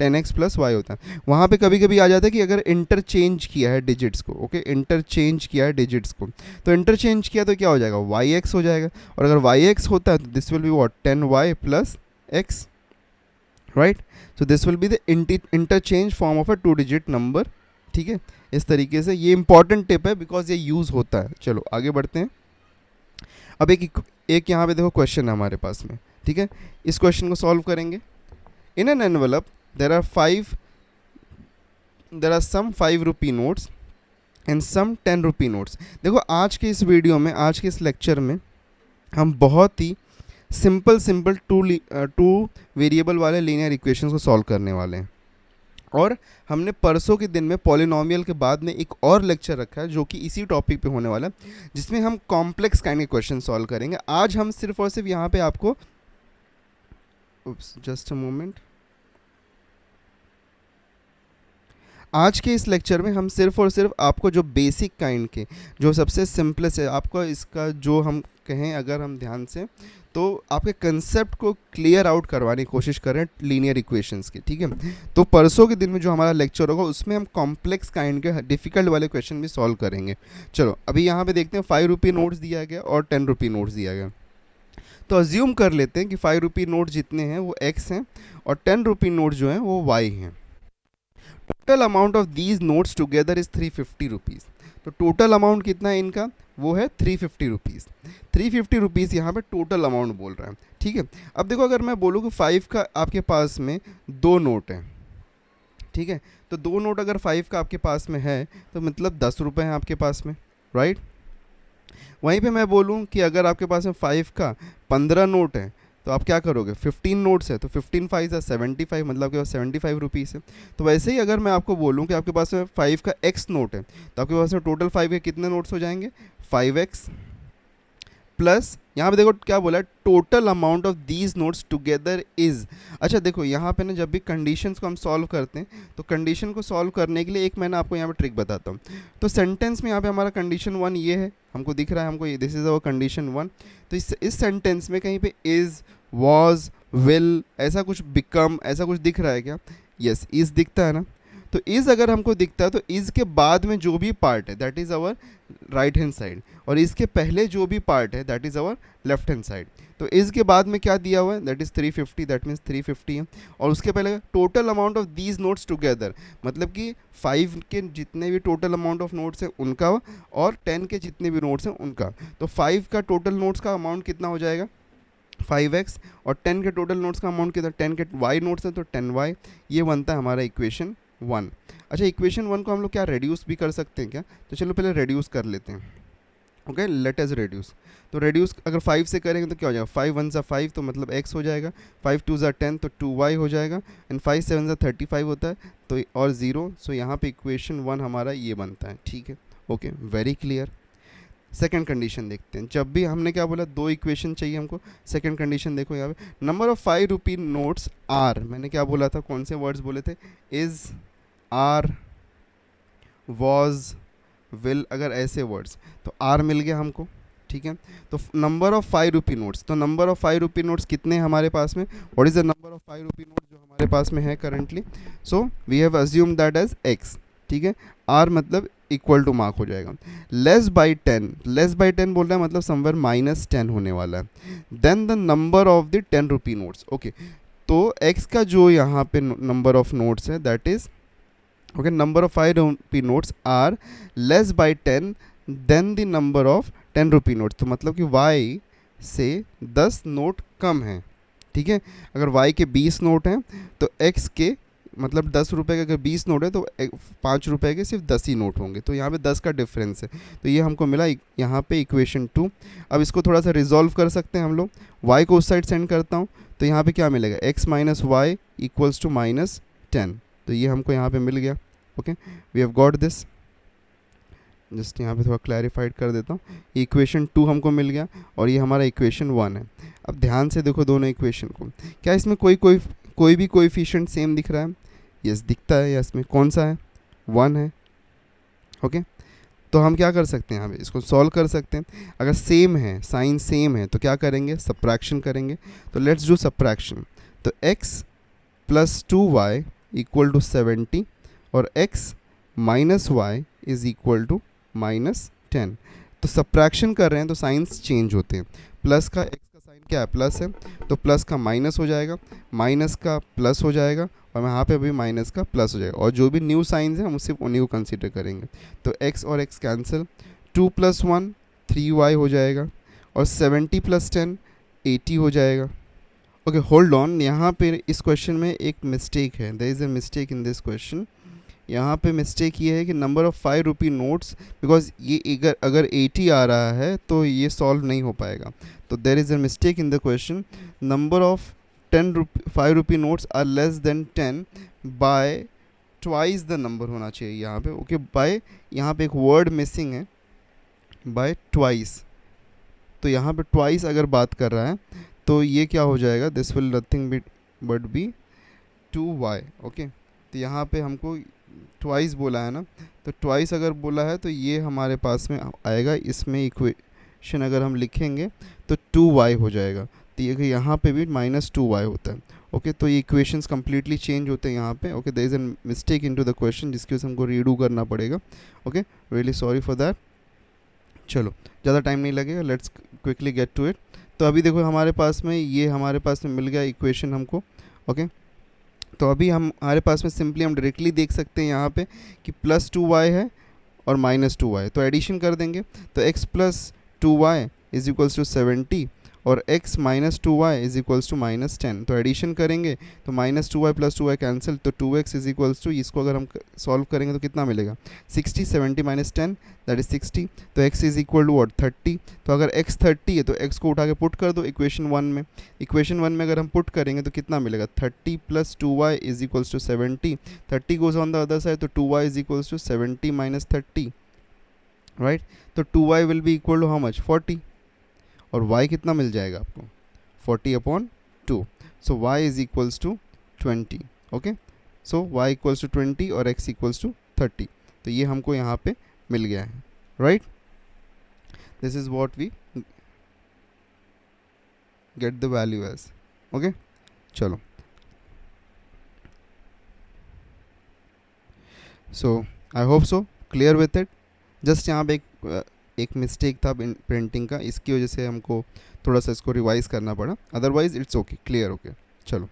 10x प्लस वाई होता है। वहाँ पे कभी कभी आ जाता है कि अगर इंटरचेंज किया है डिजिट्स को, ओके, इंटरचेंज किया है डिजिट्स को, तो इंटरचेंज किया तो क्या हो जाएगा yx हो जाएगा, और अगर yx होता है तो this will be what 10y plus x, right. So this will be the interchange form of a 2 digit number, ठीक है। इस तरीके से ये इंपॉर्टेंट टिप है बिकॉज ये यूज़ होता है। चलो आगे बढ़ते हैं। अब एक यहाँ पे देखो क्वेश्चन है हमारे पास में, ठीक है, इस क्वेश्चन को सॉल्व करेंगे। In an envelope there are some 5 rupee notes and some 10 rupee notes. देखो आज के इस वीडियो में, आज के इस लेक्चर में हम बहुत ही सिंपल टू वेरिएबल वाले लीनियर इक्वेशंस को सॉल्व करने वाले हैं, और हमने परसों के दिन में पॉलिनोमियल के बाद में एक और लेक्चर रखा है जो कि इसी टॉपिक पे होने वाला है, जिसमें हम कॉम्प्लेक्स काइंड के क्वेश्चन सॉल्व करेंगे। आज हम सिर्फ और सिर्फ यहाँ पे आपको, जस्ट अ मोमेंट, आज के इस लेक्चर में हम सिर्फ और सिर्फ आपको जो बेसिक काइंड के, जो सबसे सिंपलेस्ट है, आपको इसका जो हम कहें अगर हम ध्यान से, तो आपके कंसेप्ट को क्लियर आउट करवाने की कोशिश कर रहे हैं लीनियर इक्वेशंस की, ठीक है। तो परसों के दिन में जो हमारा लेक्चर होगा उसमें हम कॉम्प्लेक्स काइंड के डिफ़िकल्ट वाले क्वेश्चन भी सॉल्व करेंगे। चलो अभी यहाँ पे देखते हैं 5 रुपी नोट्स दिया गया और 10 रुपी नोट्स दिया गया। तो अज्यूम कर लेते हैं कि 5 रुपी नोट जितने हैं वो x हैं और 10 रुपी नोट जो हैं वो y हैं। Total amount of these notes together is 350 rupees. तो टोटल अमाउंट कितना है इनका, वो है 350 रुपीज़। 350 रुपीज़ यहाँ पे टोटल अमाउंट बोल रहा है, ठीक है। अब देखो अगर मैं बोलूँ कि 5 का आपके पास में 2 नोट हैं, ठीक है, तो 2 नोट अगर 5 का आपके पास में है तो मतलब 10 रुपये हैं आपके पास में, राइट। वहीं पे मैं बोलूँ कि अगर आपके पास में 5 का 15 नोट है तो आप क्या करोगे, 15 नोट्स है तो 15 फाइव या 75, मतलब आपके पास 75 रुपीज़ है। तो वैसे ही अगर मैं आपको बोलूँ कि आपके पास में 5 का x नोट है, तो आपके पास में टोटल 5 के कितने नोट्स हो जाएंगे, 5x प्लस यहाँ पे देखो क्या बोला है, total amount of these notes together is. अच्छा देखो यहाँ पे ना जब भी कंडीशंस को हम सॉल्व करते हैं, तो कंडीशन को सॉल्व करने के लिए एक मैं ना आपको यहाँ पे ट्रिक बताता हूँ। तो सेंटेंस में यहाँ पे हमारा कंडीशन 1 ये है, हमको दिख रहा है, हमको दिस इज अवर कंडीशन 1। तो इस सेंटेंस में कहीं पे इज, वॉज, विल, ऐसा कुछ, बिकम, ऐसा कुछ दिख रहा है क्या, यस इज दिखता है ना। तो इज़ अगर हमको दिखता है तो इज़ के बाद में जो भी पार्ट है that is our right hand side, और इसके पहले जो भी पार्ट है that is our left hand side. तो इज़ के बाद में क्या दिया हुआ है, दैट इज़ 350, दैट मीन्स 350 है। और उसके पहले total amount of these notes together, मतलब कि 5 के जितने भी टोटल अमाउंट ऑफ नोट्स हैं उनका, और 10 के जितने भी नोट्स हैं उनका। तो 5 का टोटल नोट्स का अमाउंट कितना हो जाएगा, 5x, और 10 के टोटल नोट्स का अमाउंट कितना, 10 के y नोट्स हैं तो 10y। ये बनता है हमारा इक्वेशन 1। अच्छा इक्वेशन 1 को हम लोग क्या रेड्यूस भी कर सकते हैं क्या, तो चलो पहले रेड्यूस कर लेते हैं। Okay let us reduce. तो रेड्यूस अगर 5 से करेंगे तो क्या हो जाएगा, 5 1 ज़ा 5 तो मतलब x हो जाएगा, 5 2 ज़ा 10 तो 2y हो जाएगा, एंड 5 7 ज़ा 35 होता है तो और 0। सो यहाँ पे इक्वेशन 1 हमारा ये बनता है, ठीक है। Okay very clear. Second condition देखते हैं। जब भी हमने क्या बोला, 2 इक्वेशन चाहिए हमको। सेकंड कंडीशन देखो यहाँ पे, number of 5 rupee notes are, मैंने क्या बोला था, कौन से वर्ड्स बोले थे, इज, आर, वॉज, विल, अगर ऐसे वर्ड्स, तो आर मिल गया हमको, ठीक है। तो नंबर ऑफ 5 रुपी नोट्स, तो नंबर ऑफ 5 रुपी नोट्स कितने हैं हमारे पास में, what is the number of 5 rupee notes जो हमारे पास में है currently, so we have assume that as x, ठीक है। आर मतलब इक्वल टू मार्क हो जाएगा, लेस बाई 10, लेस बाई 10 बोल रहा है मतलब समवेयर -10 होने वाला है, then the number of the 10 rupee notes. Okay तो x का जो यहाँ पे नंबर ऑफ नोट्स है that is, okay number of 5 rupee notes are less by 10 then the number of 10 rupee notes. तो मतलब कि y से 10 नोट कम है, ठीक है। अगर y के 20 नोट हैं तो x के मतलब 10 रुपये के अगर 20 नोट है तो 5 रुपये के सिर्फ 10 ही नोट होंगे, तो यहाँ पे 10 का डिफरेंस है। तो ये हमको मिला यहाँ पे इक्वेशन 2। अब इसको थोड़ा सा रिजॉल्व कर सकते हैं हम लोग, y को उस साइड सेंड करता हूँ तो यहाँ पे क्या मिलेगा, x minus y equals to -10। तो ये हमको यहाँ पे मिल गया। Okay we have got this, just यहाँ पे थोड़ा क्लैरिफाइड कर देता हूँ। इक्वेशन 2 हमको मिल गया और ये हमारा इक्वेशन 1 है। अब ध्यान से देखो दोनों इक्वेशन को, क्या इसमें कोई भी कोएफिशिएंट सेम दिख रहा है, यस दिखता है, या इसमें कौन सा है, 1 है। ओके तो हम क्या कर सकते हैं, यहाँ पे इसको सॉल्व कर सकते हैं। अगर सेम है, साइन सेम है तो क्या करेंगे, सब्ट्रैक्शन करेंगे। तो लेट्स डू सब्ट्रैक्शन। तो x plus 2y equal to 70 और x minus y is equal to -10। तो सब्ट्रैक्शन कर रहे हैं तो साइंस चेंज होते हैं। प्लस का x का साइन क्या है, प्लस है, तो प्लस का माइनस हो जाएगा, माइनस का प्लस हो जाएगा, और यहाँ पे भी माइनस का प्लस हो जाएगा। और जो भी न्यू साइंस हैं हम सिर्फ उन्हीं को कंसीडर करेंगे। तो x और x कैंसिल, 2 + 1 3y हो जाएगा, और 70 + 10 80 हो जाएगा। ओके होल्ड ऑन, यहाँ पे इस क्वेश्चन में एक मिस्टेक है, there is a mistake in this question. यहाँ पे मिस्टेक ये है कि number of 5 rupee notes, because ये अगर 80 आ रहा है तो ये सॉल्व नहीं हो पाएगा। तो there is a mistake in the question, number of 5 rupee notes are less than 10 by twice the number होना चाहिए यहाँ पे। ओके बाय, यहाँ पे एक वर्ड मिसिंग है, बाय ट्वाइस। तो यहाँ पे ट्वाइस अगर बात कर रहा है तो ये क्या हो जाएगा, this will nothing but be 2y। Okay तो यहाँ पे हमको ट्वाइस बोला है ना, तो ट्वाइस अगर बोला है तो ये हमारे पास में आएगा। इसमें इक्वेशन अगर हम लिखेंगे तो 2y हो जाएगा। तो ये यहाँ पे भी -2y होता है। ओके तो ये इक्वेशंस कम्प्लीटली चेंज होते हैं यहाँ पे। Okay there is a mistake into the question जिसकी वजह से हमको रीडू करना पड़ेगा। Okay really sorry for that. चलो ज़्यादा टाइम नहीं लगेगा, let's quickly get to it. तो अभी देखो हमारे पास में ये हमारे पास में मिल गया इक्वेशन हमको। ओके तो अभी हमारे पास में सिंपली हम डायरेक्टली देख सकते हैं यहाँ पे कि +2y है और -2y, तो एडिशन कर देंगे। तो x + 2y is equals to 70 और x minus 2y is equals to minus 10। तो एडिशन करेंगे तो minus 2y plus 2y cancel, तो 2x इज इक्वल्स टू, इसको अगर हम सॉल्व करेंगे तो कितना मिलेगा 60, 70 माइनस 10 दैट इज 60। तो x is equal to what 30। तो अगर x 30 है तो x को उठा के पुट कर दो इक्वेशन 1 में। इक्वेशन 1 में अगर हम पुट करेंगे तो कितना मिलेगा 30 plus 2y is equals to 70। 30 goes on the other side, तो 2y is equals to 70 minus 30, right. तो 2y will be equal to how much 40, और y कितना मिल जाएगा आपको 40 upon 2। So y is equals to 20। Okay, so y equals to 20 और x equals to 30। तो ये हमको यहाँ पे मिल गया है, right. This is what we get the value as. Okay, चलो। So I hope so clear with it. Just यहाँ पे एक मिस्टेक था प्रिंटिंग का, इसकी वजह से हमको थोड़ा सा इसको रिवाइज करना पड़ा, otherwise it's okay, clear okay. चलो,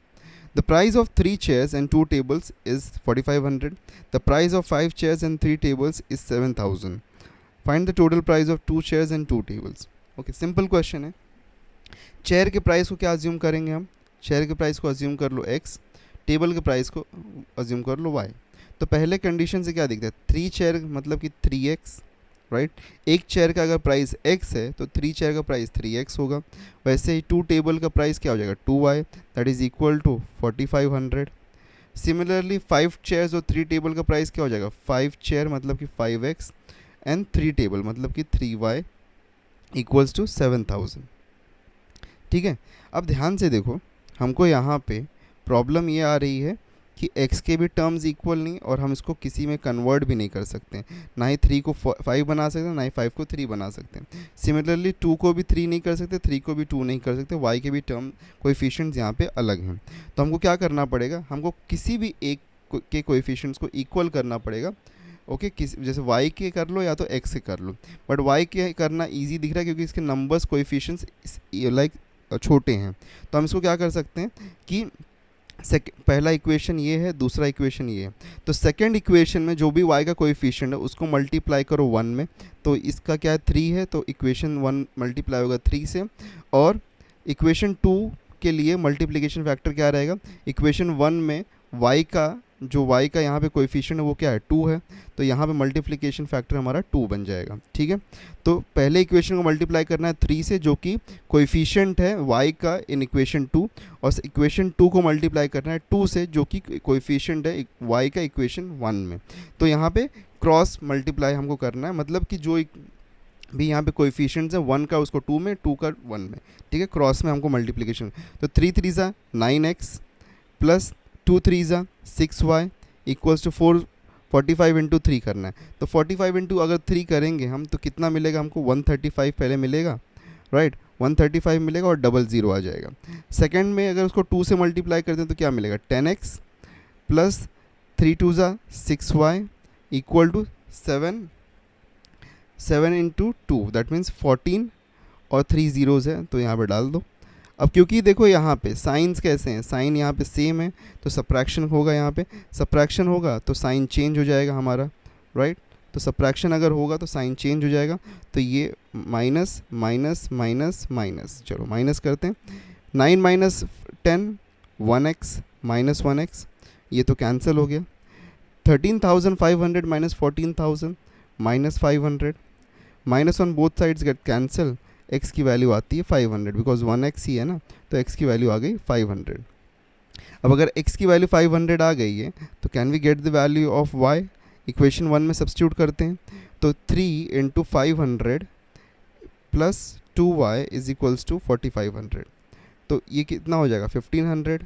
the price of 3 chairs and 2 tables is 4500। The price of 5 chairs and 3 tables is 7000। Find the total price of 2 chairs and 2 tables। Okay, simple question है। Chair के price को क्या assume करेंगे हम, chair के price को assume कर लो x, table के प्राइस को अज्यूम कर लो y। तो पहले कंडीशन से क्या दिखता है 3 चेयर मतलब कि 3x, राइट। एक चेयर का अगर प्राइस x है तो 3 चेयर का प्राइस 3x होगा। वैसे ही 2 टेबल का प्राइस क्या हो जाएगा 2y, that is equal to 4500। Similarly 5 chairs और 3 टेबल का प्राइस क्या हो जाएगा 5 चेयर मतलब कि 5x एंड 3 टेबल मतलब कि 3y इक्वल्स टू 7000। ठीक है, अब ध्यान से देखो, हमको यहाँ पे प्रॉब्लम ये आ रही है कि x के भी टर्म्स इक्वल नहीं और हम इसको किसी में कन्वर्ट भी नहीं कर सकते, ना ही 3 को 5 बना सकते हैं, ना ही 5 को 3 बना सकते हैं। सिमिलरली 2 को भी 3 नहीं कर सकते, 3 को भी 2 नहीं कर सकते, y के भी टर्म कोएफिशिएंट्स यहाँ पे अलग हैं। तो हमको क्या करना पड़ेगा, हमको किसी भी एक के कोएफिशिएंट्स को इक्वल करना पड़ेगा। ओके, जैसे y के कर लो या तो x के कर लो, बट y के करना ईजी दिख रहा है क्योंकि इसके नंबर्स कोएफिशिएंट्स लाइक छोटे हैं। तो हम इसको क्या कर सकते हैं कि पहला इक्वेशन ये है, दूसरा इक्वेशन ये है, तो सेकंड इक्वेशन में जो भी y का कोएफिशिएंट है उसको मल्टीप्लाई करो 1 में। तो इसका क्या है 3 है, तो इक्वेशन 1 मल्टीप्लाई होगा 3 से, और इक्वेशन 2 के लिए मल्टीप्लिकेशन फैक्टर क्या रहेगा, इक्वेशन 1 में y का जो y का यहाँ पे कोएफिशिएंट है वो क्या है 2 है, तो यहाँ पे मल्टीप्लिकेशन फैक्टर हमारा 2 बन जाएगा। ठीक है, तो पहले इक्वेशन को मल्टीप्लाई करना है 3 से जो कि कोएफिशिएंट है y का इन इक्वेशन 2, और इक्वेशन 2 को मल्टीप्लाई करना है 2 से जो कि कोएफिशिएंट है y का इक्वेशन 1 में। तो यहाँ पे क्रॉस मल्टीप्लाई हमको करना है, मतलब कि जो भी यहाँ पे कोएफिशिएंट्स है 1 का उसको 2 में, 2 का 1 में। ठीक है, क्रॉस में हमको मल्टीप्लिकेशन, तो 3 3 ज़ा 9x प्लस 2 3 ज़ा 6y इक्वल्स टू 45 इंटू 3 करना है। तो 45 इंटू अगर 3 करेंगे हम तो कितना मिलेगा हमको 135 पहले मिलेगा, राइट, 135 मिलेगा और डबल ज़ीरो आ जाएगा। सेकंड में अगर उसको 2 से मल्टीप्लाई करते हैं तो क्या मिलेगा 10x प्लस 3 2 ज़ा 6y equal to 7 into 2 that means 14 और 3 ज़ीरोज़ है तो यहाँ पे डाल दो। अब क्योंकि देखो यहाँ पे साइंस कैसे हैं, साइन यहाँ पे सेम है तो सब्ट्रैक्शन होगा, यहाँ पे सब्ट्रैक्शन होगा तो साइन चेंज हो जाएगा हमारा, राइट। तो सब्ट्रैक्शन अगर होगा तो साइन चेंज हो जाएगा, तो ये माइनस माइनस माइनस माइनस, चलो माइनस करते हैं। 9 माइनस 10 1x माइनस 1x, ये तो कैंसिल हो गया। 13,500 minus 14,000 minus 500, minus on both sides get cancel, x की वैल्यू आती है 500 बिकॉज 1x ही है ना, तो x की वैल्यू आ गई 500। अब अगर x की वैल्यू 500 आ गई है तो can we get the value of y, equation 1 में सब्स्टिट्यूट करते हैं, तो 3 into 500 plus 2y is equals to 4500, तो ये कितना हो जाएगा 1500।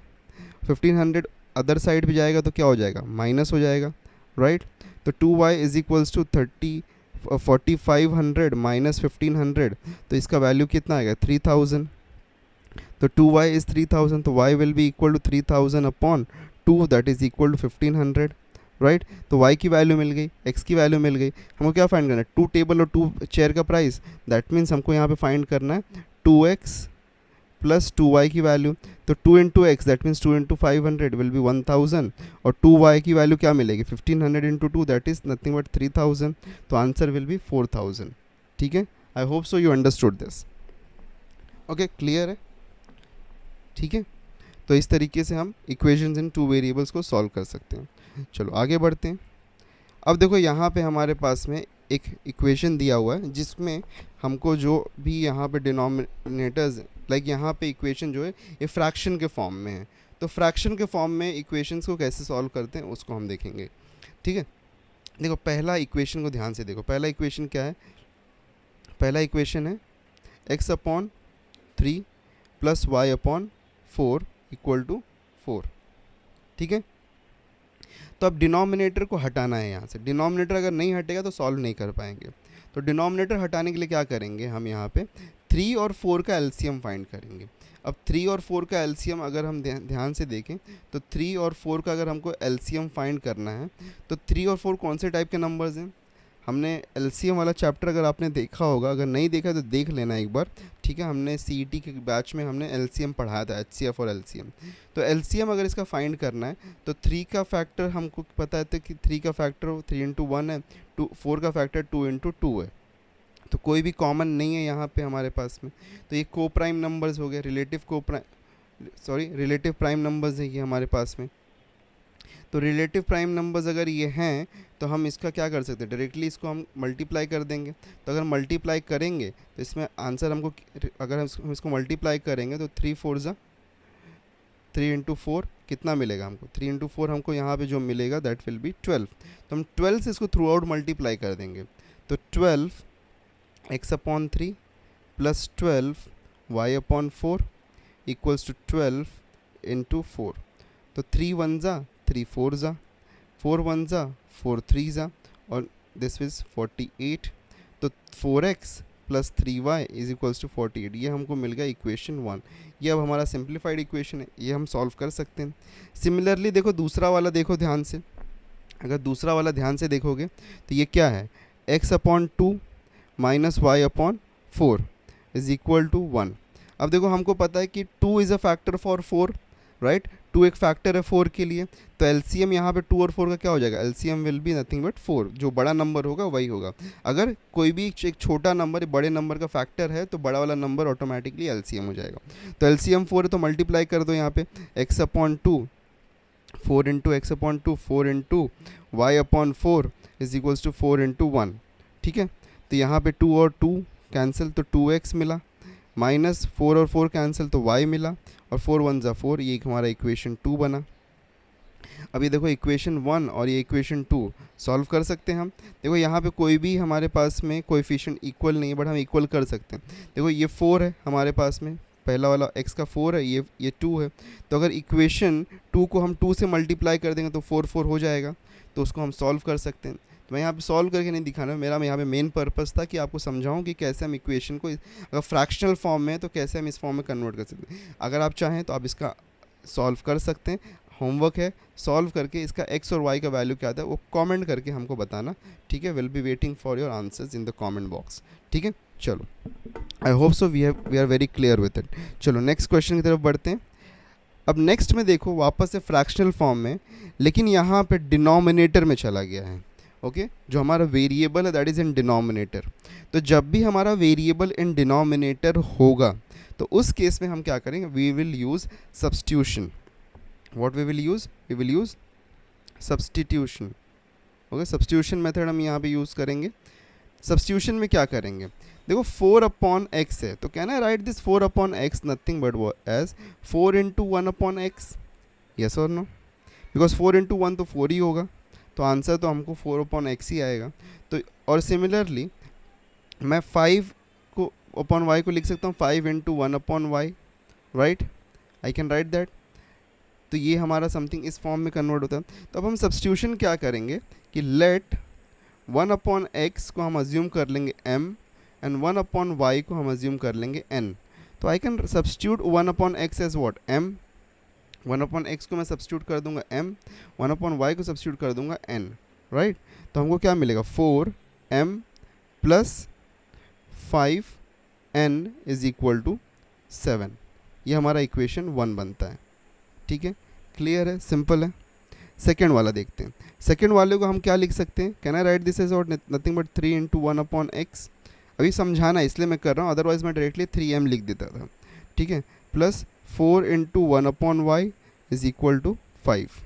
1500 अदर साइड भी जाएगा तो क्या हो जाएगा माइनस हो जाएगा, राइट। तो 2y is equals to 4500 minus 1500, तो इसका वैल्यू कितना आएगा 3000। तो 2y इज़ 3000, तो y will be equal to 3000 upon 2 that is equal to 1500, right. तो y की वैल्यू मिल गई, x की वैल्यू मिल गई। हमको क्या फाइंड करना है 2 टेबल और 2 चेयर का प्राइस, दैट मीन्स हमको यहाँ पे फाइंड करना है 2x प्लस 2y की वैल्यू। तो 2 into x that means 2 into 500 will be 1000, और 2y की वैल्यू क्या मिलेगी 1500 into 2 that is nothing but 3000, तो आंसर विल बी 4000। ठीक है, आई hope so you understood this. Okay, clear है? ठीक है, तो इस तरीके से हम इक्वेशंस इन टू वेरिएबल्स को सॉल्व कर सकते हैं। चलो आगे बढ़ते हैं। अब देखो यहाँ पे हमारे पास में एक इक्वेशन दिया हुआ है जिसमें हमको जो भी यहाँ पे डिनोमिनेटर्स, लाइक यहाँ पे इक्वेशन जो है ये फ्रैक्शन के फॉर्म में है, तो फ्रैक्शन के फॉर्म में इक्वेशंस को कैसे सॉल्व करते हैं उसको हम देखेंगे। ठीक है, देखो पहला इक्वेशन को ध्यान से देखो। पहला इक्वेशन क्या है? पहला इक्वेशन है x/3 + y/4 = 4। ठीक है, तो अब डिनोमिनेटर को हटाना है यहाँ से। डिनोमिनेटर अगर नहीं हटेगा तो सॉल्व नहीं कर पाएंगे। तो डिनोमिनेटर हटाने के लिए क्या करेंगे, हम यहाँ पे 3 और 4 का एलसीएम फाइंड करेंगे। अब 3 और 4 का एलसीएम अगर हम ध्यान से देखें तो 3 और 4 का अगर हमको एलसीएम फाइंड करना है तो 3 और 4 कौन से टाइप के नंबर्स हैं? हमने एलसीएम वाला चैप्टर अगर आपने देखा होगा, अगर नहीं देखा तो देख लेना एक बार। ठीक है, हमने सीईटी के बैच में हमने एलसीएम पढ़ाया था, एचसीएफ और एलसीएम। तो एलसीएम अगर इसका फाइंड करना है तो 3 का फैक्टर हमको पता है कि 3 का फैक्टर 3 × 1 है, 4 का फैक्टर 2 × 2 है। तो कोई भी कॉमन नहीं है यहाँ पे हमारे पास में, तो ये को प्राइम नंबर्स हो गए, रिलेटिव प्राइम नंबर्स है ये हमारे पास में। तो रिलेटिव प्राइम नंबर्स अगर ये हैं तो हम इसका क्या कर सकते हैं, डायरेक्टली इसको हम मल्टीप्लाई कर देंगे। तो अगर मल्टीप्लाई करेंगे तो इसमें आंसर हमको, अगर हम इसको मल्टीप्लाई करेंगे तो 3 × 4 कितना मिलेगा हमको? 3 × 4 हमको यहाँ पे जो मिलेगा दैट विल बी 12। तो हम 12 से इसको थ्रू आउट मल्टीप्लाई कर देंगे। तो 12 x/3 + 12 y/4 = 12 × 4। तो 3 1 ज़ा 3 4 ज़ा 4 1 ज़ा 4 3 ज़ा और दिस इज 48। तो 4x + 3y = 48, ये हमको मिल गया इक्वेशन 1। ये अब हमारा सिंप्लीफाइड इक्वेशन है, ये हम सॉल्व कर सकते हैं। सिमिलरली देखो दूसरा वाला देखो ध्यान से। अगर दूसरा वाला ध्यान से देखोगे तो ये क्या है, x/2 - y/4 = 1। अब देखो हमको पता है कि 2 is a factor for 4, right? 2 एक फैक्टर है 4 के लिए, तो एलसीएम यहाँ पे 2 और 4 का क्या हो जाएगा? LCM will be nothing but 4। जो बड़ा नंबर होगा वही होगा। अगर कोई भी एक छोटा नंबर बड़े नंबर का फैक्टर है तो बड़ा वाला नंबर ऑटोमेटिकली एलसीएम हो जाएगा। तो एलसीएम 4 है तो मल्टीप्लाई कर दो यहाँ पे, x/2 4 × x/2 4 × y/4 = 4 × 1। ठीक है, तो यहाँ पे 2 और 2 कैंसिल तो 2x मिला, माइनस 4 और 4 कैंसिल तो y मिला, और 4 1 ज़ा 4, ये हमारा इक्वेशन 2 बना। अब ये देखो इक्वेशन 1 और ये इक्वेशन 2 सॉल्व कर सकते हैं हम। देखो यहाँ पे कोई भी हमारे पास में कोएफिशिएंट इक्वल नहीं है, बट हम इक्वल कर सकते हैं। देखो ये 4 है हमारे पास में, पहला वाला x का 4 है, ये 2 है। तो अगर इक्वेशन 2 को हम 2 से मल्टीप्लाई कर देंगे तो 4 4 हो जाएगा, तो उसको हम सॉल्व कर सकते हैं। तो मैं यहाँ पे सॉल्व करके नहीं दिखाना, मेरा यहाँ पे मेन पर्पस था कि आपको समझाऊं कि कैसे हम इक्वेशन को, अगर फ्रैक्शनल फॉर्म में है तो कैसे हम इस फॉर्म में कन्वर्ट कर सकते हैं। अगर आप चाहें तो आप इसका सॉल्व कर सकते हैं। होमवर्क है, सॉल्व करके इसका x और y का वैल्यू क्या आता है वो कमेंट करके हमको बताना। ठीक है, will be waiting for your answers in the comment box. ठीक है, चलो I hope so we are very clear with it. चलो नेक्स्ट क्वेश्चन की तरफ बढ़ते हैं। अब नेक्स्ट में देखो वापस से फ्रैक्शनल फॉर्म में, लेकिन यहाँ पे डिनोमिनेटर में चला गया है। ओके, जो हमारा वेरिएबल है दैट इज़ इन डिनोमिनेटर। तो जब भी हमारा वेरिएबल इन डिनोमिनेटर होगा तो उस केस में हम क्या करेंगे, we will use substitution. What we will use substitution. Okay, substitution method हम यहाँ पे यूज़ करेंगे। सब्स्टिट्यूशन में क्या करेंगे, देखो 4/x है, तो can I write this 4/x nothing but as 4 × 1/x? Yes और नो? बिकॉज 4 × 1 तो 4 ही होगा, तो आंसर तो हमको 4/x ही आएगा। तो और सिमिलरली मैं 5 को अपॉन y को लिख सकता हूँ 5 × 1/y, right? I can write that. तो ये हमारा समथिंग इस फॉर्म में कन्वर्ट होता है। तो अब हम सब्स्टिट्यूशन क्या करेंगे कि लेट 1/x को हम अज्यूम कर लेंगे m एंड 1/y को हम अज्यूम कर लेंगे n। तो I can substitute 1/x as what, m। 1/x को मैं सब्स्टिट्यूट कर दूंगा m, 1/y को सब्स्टिट्यूट कर दूंगा n, राइट? तो हमको क्या मिलेगा, 4m + 5n = 7। ये हमारा इक्वेशन 1 बनता है। ठीक है, क्लियर है, सिंपल है। सेकेंड वाला देखते हैं। सेकेंड वाले को हम क्या लिख सकते हैं, can I write this as nothing but 3 × 1/x। अभी समझाना इसलिए मैं कर रहा हूँ, अदरवाइज मैं डायरेक्टली 3m लिख देता था। ठीक है, plus 4 into 1/y is equal to 5।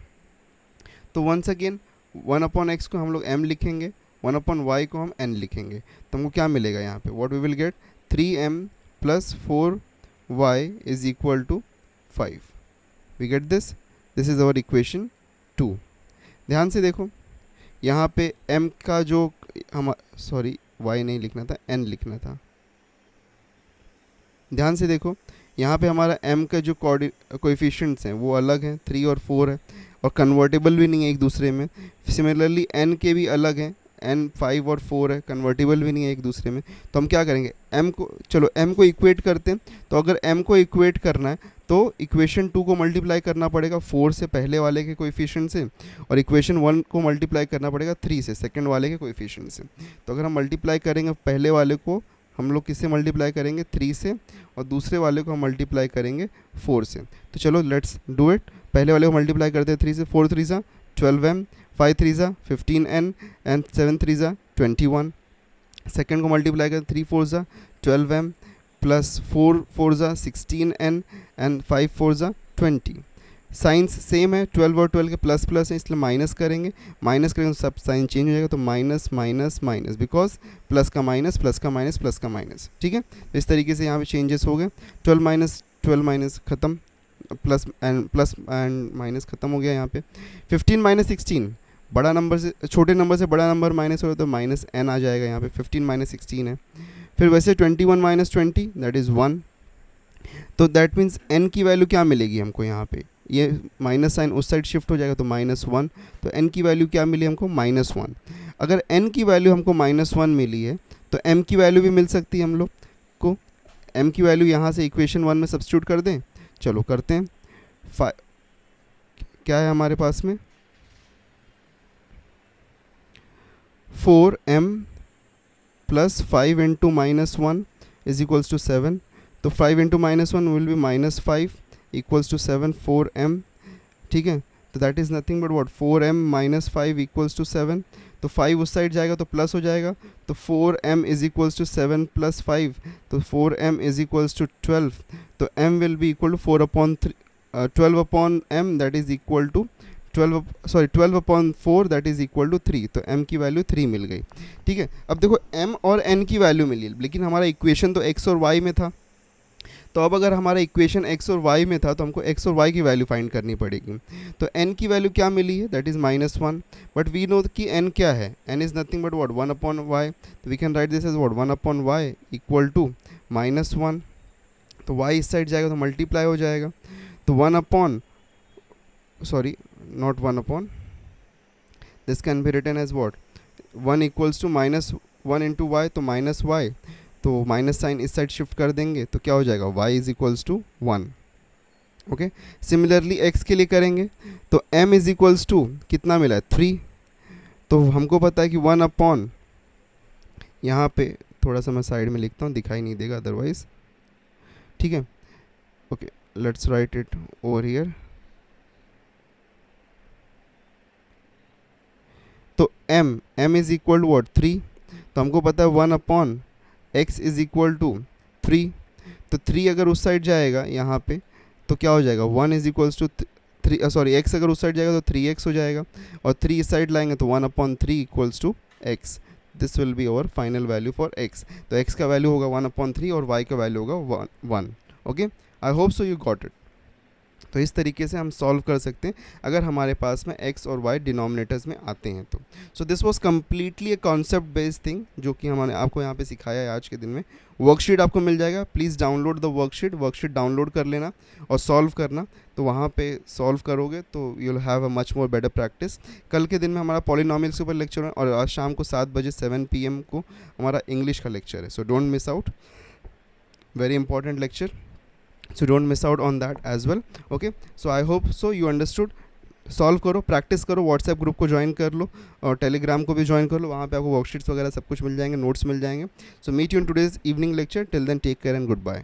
तो वंस अगेन 1/x को हम लोग m लिखेंगे, 1/y को हम n लिखेंगे, तो हमको क्या मिलेगा यहाँ पे, what we will get 3m plus 4y is equal to 5। We get this is our equation 2। ध्यान से देखो यहाँ पे m का जो हम सॉरी y नहीं लिखना था, n लिखना था। ध्यान से देखो यहाँ पे हमारा m का जो कोएफिशिएंट्स हैं वो अलग हैं, 3 और 4 है, और कन्वर्टेबल भी नहीं है एक दूसरे में। सिमिलरली n के भी अलग हैं, n 5 और 4 है, कन्वर्टेबल भी नहीं है एक दूसरे में। तो हम क्या करेंगे, m को, चलो m को इक्वेट करते हैं। तो अगर m को इक्वेट करना है तो इक्वेशन 2 को मल्टीप्लाई करना पड़ेगा 4 से पहले वाले के कोएफिशिएंट से, और इक्वेशन 1 को मल्टीप्लाई करना पड़ेगा 3 से सेकंड वाले के कोएफिशिएंट से। तो अगर हम मल्टीप्लाई करेंगे पहले वाले को हम लोग किससे मल्टीप्लाई करेंगे, 3 से, और दूसरे वाले को हम मल्टीप्लाई करेंगे 4 से। तो चलो लेट्स डू इट। पहले वाले को मल्टीप्लाई करते हैं 3 से, 4 3 ज़ा 12m, 5 3 ज़ा 15n, एंड 7 3 ज़ा 21। सेकेंड को मल्टीप्लाई करते 3 4 ज़ा 12m, प्लस 4 4 ज़ा 16n, एंड 5 4 ज़ा 20। साइंस सेम है, 12 और 12 के प्लस प्लस है, इसलिए माइनस करेंगे तो सब साइन चेंज हो जाएगा, तो minus minus minus, because plus का माइनस प्लस का माइनस प्लस का माइनस। ठीक है, तो इस तरीके से यहाँ पे चेंजेस हो गए। 12 माइनस ख़त्म, प्लस एंड माइनस ख़त्म हो गया यहाँ पे। 15 माइनस 16, बड़ा नंबर से छोटे नंबर से बड़ा नंबर माइनस हो तो माइनस n आ जाएगा यहाँ पे। 15 माइनस 16 है। फिर वैसे 21 माइनस 20 दैट इज़ 1। तो दैट मीन्स n की वैल्यू क्या मिलेगी हमको यहाँ पे, ये माइनस साइन उस साइड शिफ्ट हो जाएगा तो -1। तो n की वैल्यू क्या मिली हमको, -1। अगर n की वैल्यू हमको -1 मिली है तो m की वैल्यू भी मिल सकती है हम लोग को। m की वैल्यू यहाँ से इक्वेशन 1 में सब्स्टिट्यूट कर दें, चलो करते हैं। क्या है हमारे पास में, 4m plus 5 into -1 is equals to 7। तो 5 into -1 will be -5 equals to 7 4m। ठीक है, तो that is nothing but what 4m minus 5 equals to 7। तो 5 उस साइड जाएगा तो प्लस हो जाएगा, तो 4m is equals to 7 plus 5, तो 4m इज इक्वल्स टू 12। तो m will be equal to 12 upon m that is equal to 12 upon 4 that is equal to 3। तो m की वैल्यू 3 मिल गई। ठीक है, अब देखो m और n की वैल्यू मिली, लेकिन हमारा इक्वेशन तो x और y में था। तो अब अगर हमारा इक्वेशन x और y में था तो हमको x और y की वैल्यू फाइंड करनी पड़ेगी। तो n की वैल्यू क्या मिली है, that is -1। But we know कि n क्या है, n is nothing but what 1/y। तो we can write this as what 1/y equal to -1। तो y इस साइड जाएगा तो मल्टीप्लाई हो जाएगा, तो 1 this can be written as what 1 equals to -1 into y, तो -y, तो माइनस साइन इस साइड शिफ्ट कर देंगे तो क्या हो जाएगा y is equals to 1। Okay, similarly x के लिए करेंगे तो m इज इक्वल्स टू कितना मिला है 3। तो हमको पता है कि 1 अपॉन, यहाँ पे थोड़ा सा मैं साइड में लिखता हूँ, दिखाई नहीं देगा अदरवाइज। ठीक है, okay let's write it over here. तो m is equal to what 3। तो हमको पता है 1 upon x is equal to 3। तो 3 अगर उस साइड जाएगा यहाँ पे तो क्या हो जाएगा 1 is equals to 3, sorry x अगर उस साइड जाएगा तो 3x हो जाएगा, और 3 इस साइड लाएंगे तो 1/3 equals to x। This will be our final value for x। तो x का वैल्यू होगा 1/3 और y का वैल्यू होगा 1। Okay, I hope so you got it. तो इस तरीके से हम सॉल्व कर सकते हैं अगर हमारे पास में x और y डिनोमिनेटर्स में आते हैं तो। So this was completely a concept based thing जो कि हमने आपको यहाँ पे सिखाया है आज के दिन में। वर्कशीट आपको मिल जाएगा, please download the worksheet download कर लेना और सॉल्व करना। तो वहाँ पे सॉल्व करोगे तो you will have a much more better practice. कल के दिन में हमारा पॉलिनोमियल्स के ऊपर लेक्चर है, और आज शाम को 7 बजे 7 PM को हमारा इंग्लिश का लेक्चर है। So don't miss out, very important lecture, so don't miss out on that as well. Okay, so I hope so you understood। Solve करो, प्रैक्टिस करो, व्हाट्सएप ग्रुप को ज्वाइन कर लो और टेलीग्राम को भी ज्वाइन कर लो, वहाँ पे आपको वर्कशीट्स वगैरह सब कुछ मिल जाएंगे, नोट्स मिल जाएंगे। So meet you in today's evening lecture, till then take care and good bye.